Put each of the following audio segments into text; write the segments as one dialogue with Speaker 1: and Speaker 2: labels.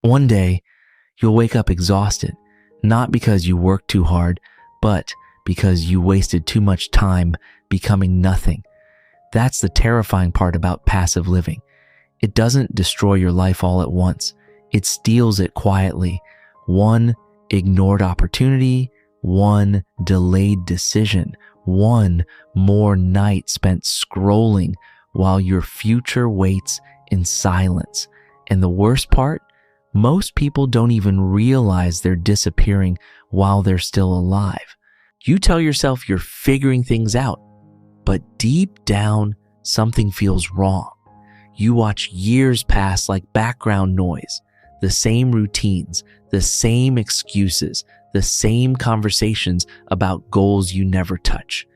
Speaker 1: One day, you'll wake up exhausted, not because you worked too hard, but because you wasted too much time becoming nothing. That's the terrifying part about passive living. It doesn't destroy your life all at once. It steals it quietly. One ignored opportunity, one delayed decision, one more night spent scrolling while your future waits in silence. And the worst part, most people don't even realize they're disappearing while they're still alive. You tell yourself you're figuring things out, but deep down, something feels wrong. You watch years pass like background noise, the same routines, the same excuses, the same conversations about goals you never touch.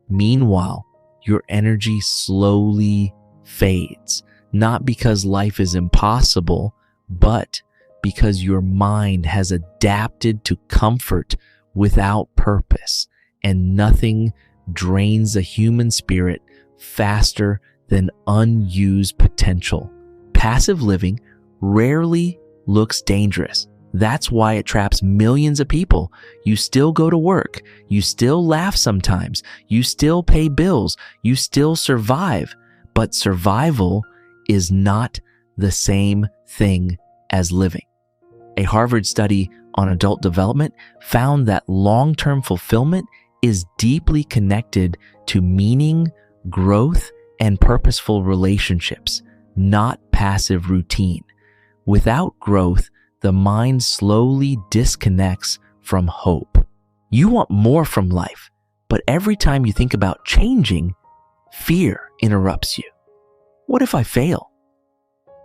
Speaker 1: Meanwhile, your energy slowly fades, not because life is impossible, but because your mind has adapted to comfort without purpose, and nothing drains the human spirit faster than unused potential. Passive living rarely looks dangerous. That's why it traps millions of people. You still go to work. You still laugh sometimes. You still pay bills. You still survive. But survival is not the same thing as living. A Harvard study on adult development found that long-term fulfillment is deeply connected to meaning, growth, and purposeful relationships, not passive routine. Without growth, the mind slowly disconnects from hope. You want more from life, but every time you think about changing, fear interrupts you. What if I fail?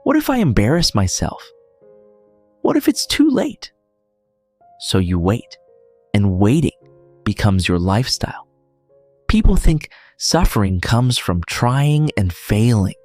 Speaker 1: What if I embarrass myself? What if it's too late? So you wait, and waiting becomes your lifestyle. People think suffering comes from trying and failing,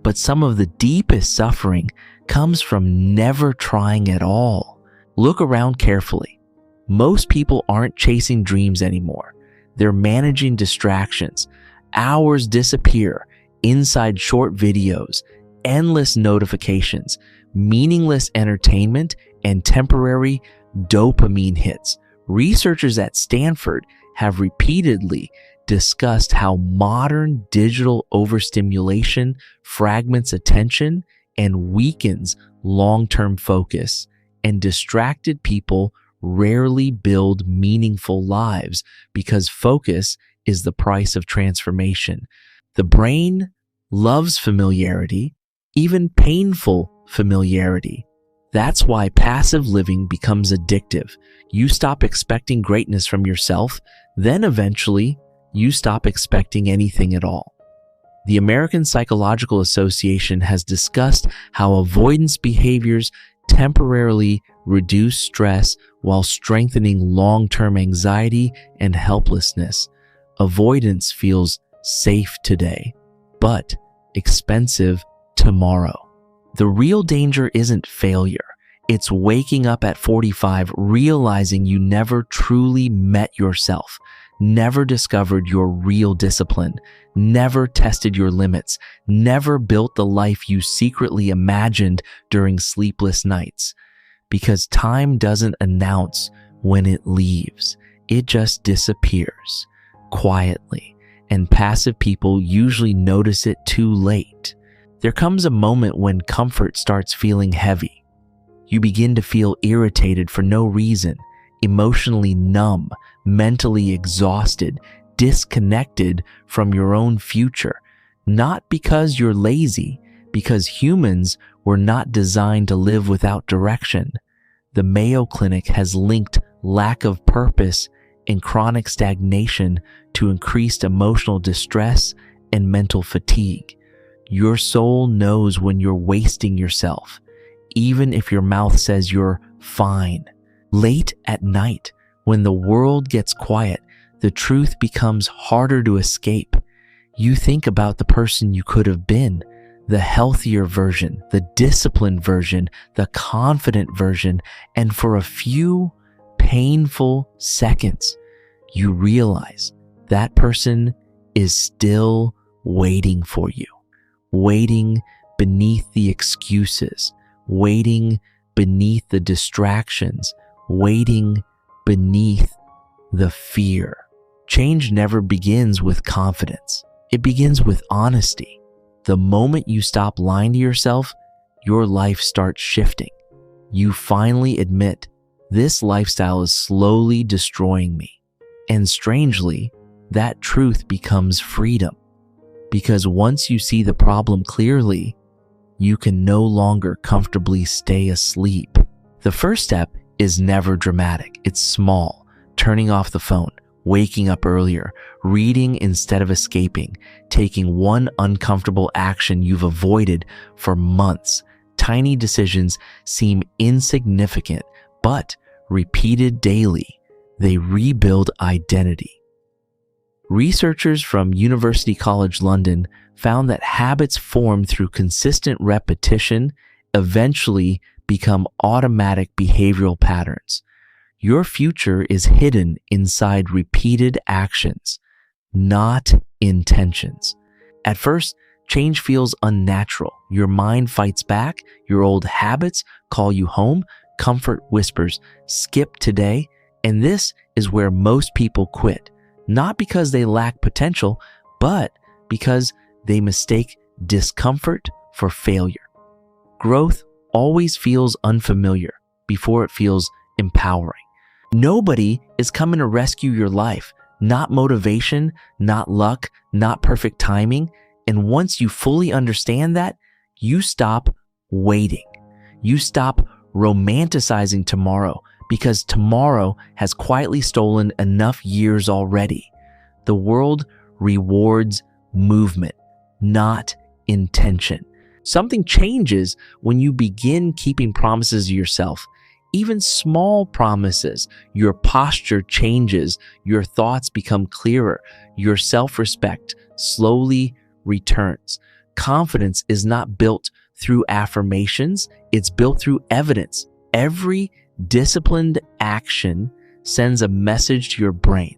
Speaker 1: but some of the deepest suffering comes from never trying at all. Look around carefully. Most people aren't chasing dreams anymore. They're managing distractions. Hours disappear inside short videos, endless notifications, meaningless entertainment, and temporary dopamine hits. Researchers at Stanford have repeatedly discussed how modern digital overstimulation fragments attention and weakens long-term focus, and distracted people rarely build meaningful lives because focus is the price of transformation. The brain loves familiarity, even painful familiarity. That's why passive living becomes addictive. You stop expecting greatness from yourself, then eventually you stop expecting anything at all. The American Psychological Association has discussed how avoidance behaviors temporarily reduce stress while strengthening long-term anxiety and helplessness. Avoidance feels safe today, but expensive tomorrow. The real danger isn't failure. It's waking up at 45 realizing you never truly met yourself, never discovered your real discipline, never tested your limits, never built the life you secretly imagined during sleepless nights. Because time doesn't announce when it leaves. It just disappears quietly, and passive people usually notice it too late. There comes a moment when comfort starts feeling heavy. You begin to feel irritated for no reason, emotionally numb, mentally exhausted, disconnected from your own future. Not because you're lazy, because humans were not designed to live without direction. The Mayo Clinic has linked lack of purpose and chronic stagnation to increased emotional distress and mental fatigue. Your soul knows when you're wasting yourself, even if your mouth says you're fine. Late at night, when the world gets quiet, the truth becomes harder to escape. You think about the person you could have been, the healthier version, the disciplined version, the confident version, and for a few painful seconds, you realize that person is still waiting for you, waiting beneath the excuses, waiting beneath the distractions, waiting beneath the fear. Change never begins with confidence. It begins with honesty. The moment you stop lying to yourself, your life starts shifting. You finally admit, this lifestyle is slowly destroying me. And strangely, that truth becomes freedom. Because once you see the problem clearly, you can no longer comfortably stay asleep. The first step is never dramatic. It's small. Turning off the phone, waking up earlier, reading instead of escaping, taking one uncomfortable action you've avoided for months. Tiny decisions seem insignificant, but repeated daily, they rebuild identity. Researchers from University College London found that habits formed through consistent repetition eventually become automatic behavioral patterns. Your future is hidden inside repeated actions, not intentions. At first, change feels unnatural. Your mind fights back. Your old habits call you home. Comfort whispers, skip today. And this is where most people quit. Not because they lack potential, but because they mistake discomfort for failure. Growth always feels unfamiliar before it feels empowering. Nobody is coming to rescue your life. Not motivation, not luck, not perfect timing. And once you fully understand that, you stop waiting. You stop romanticizing tomorrow because tomorrow has quietly stolen enough years already. The world rewards movement, not intention. Something changes when you begin keeping promises to yourself. Even small promises. Your posture changes, your thoughts become clearer, your self-respect slowly returns. Confidence is not built through affirmations, it's built through evidence. Every disciplined action sends a message to your brain.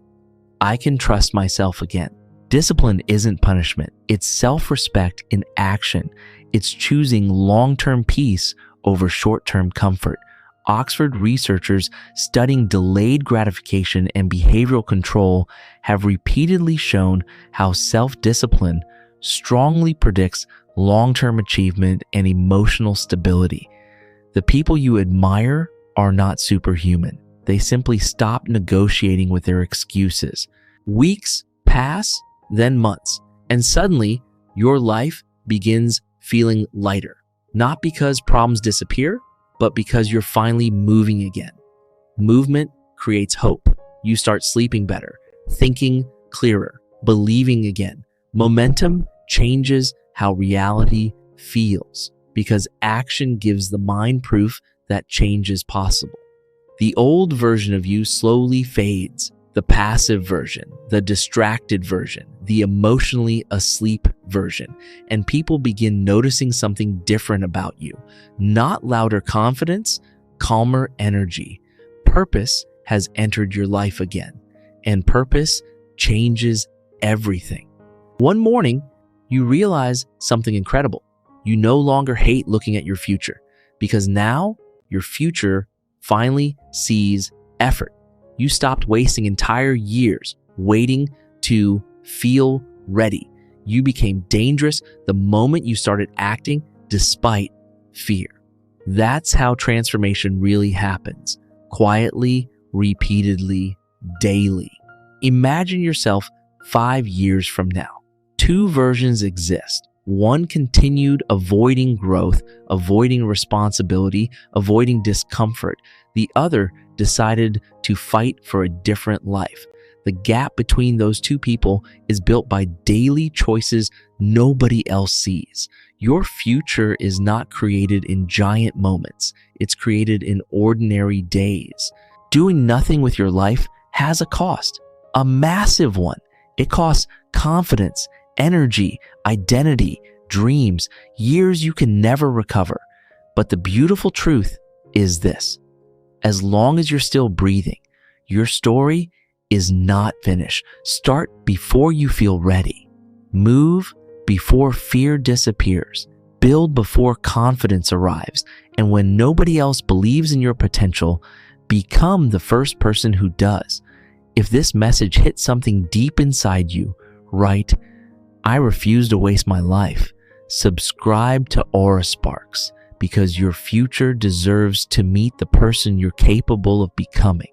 Speaker 1: I can trust myself again. Discipline isn't punishment, it's self-respect in action. It's choosing long-term peace over short-term comfort. Oxford researchers studying delayed gratification and behavioral control have repeatedly shown how self-discipline strongly predicts long-term achievement and emotional stability. The people you admire are not superhuman. They simply stop negotiating with their excuses. Weeks pass, then months, and suddenly your life begins feeling lighter. Not because problems disappear, but because you're finally moving again. Movement creates hope. You start sleeping better, thinking clearer, believing again. Momentum changes how reality feels because action gives the mind proof that change is possible. The old version of you slowly fades. The passive version, the distracted version, the emotionally asleep version, and people begin noticing something different about you. Not louder confidence, calmer energy. Purpose has entered your life again, and purpose changes everything. One morning, you realize something incredible. You no longer hate looking at your future because now your future finally sees effort. You stopped wasting entire years waiting to feel ready. You became dangerous the moment you started acting despite fear. That's how transformation really happens. Quietly, repeatedly, daily. Imagine yourself 5 years from now. 2 versions exist. One continued avoiding growth, avoiding responsibility, avoiding discomfort. The other decided to fight for a different life. The gap between those two people is built by daily choices nobody else sees. Your future is not created in giant moments. It's created in ordinary days. Doing nothing with your life has a cost, a massive one. It costs confidence, energy, identity, dreams, years you can never recover. But the beautiful truth is this: as long as you're still breathing, your story is not finished. Start before you feel ready. Move before fear disappears. Build before confidence arrives, and when nobody else believes in your potential, become the first person who does. If this message hit something deep inside you, write, "I refuse to waste my life." Subscribe to AuraSparks, because your future deserves to meet the person you're capable of becoming.